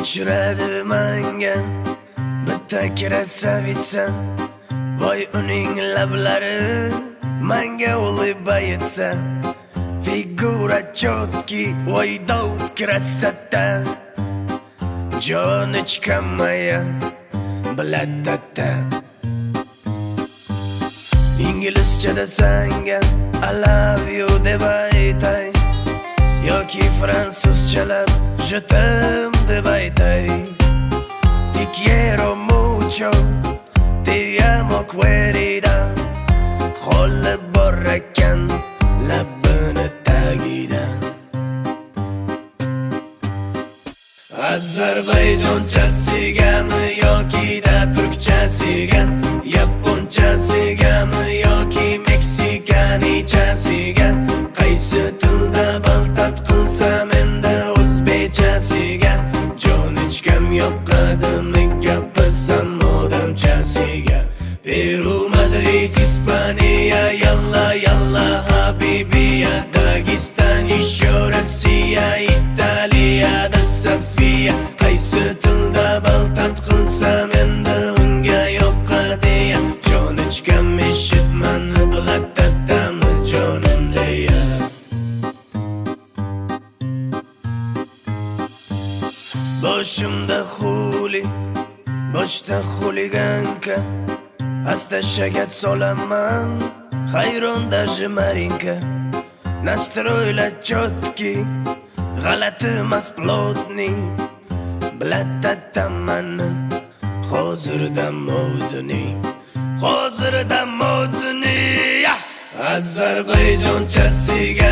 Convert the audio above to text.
uchradi menga bitta krasavitsa, voy uning lablari menga ulib aytsa, figura chotki, voy Davud krasota, joni chiqamaya bilatata. İngilizcede senga I love you deb aytay, yoki fransuzchalab je t'aime deb aytay. Te quiero mucho, te amo querida, qo'li bor ekan labini tagida. Ozarbayjonchasigami yoki da turkchasiga, yaponchasigami yoki meksikanichasiga, qaysi tilda baltat qilsam endi o'zbekchasiga, joni chiqam yoqadimi gapirsam odamchasiga. Peru, Madrid, Ispaniya, yalla yalla habibiya, Dagestan, еще Rossiya, Italiyada Sofiya, qaysi tilda baltat qilsam endi unga yoqadiya, joni chiqam eshitmani bilatatami jonim deya. Boshimda xuli, boshda xuliganka, asta shagat solaman, hayron даже Marinka. Nastroylar chotki, g'alati emas plotning, bilatatamani hozirda modning, hozirda modning. Ozarbayjonchasiga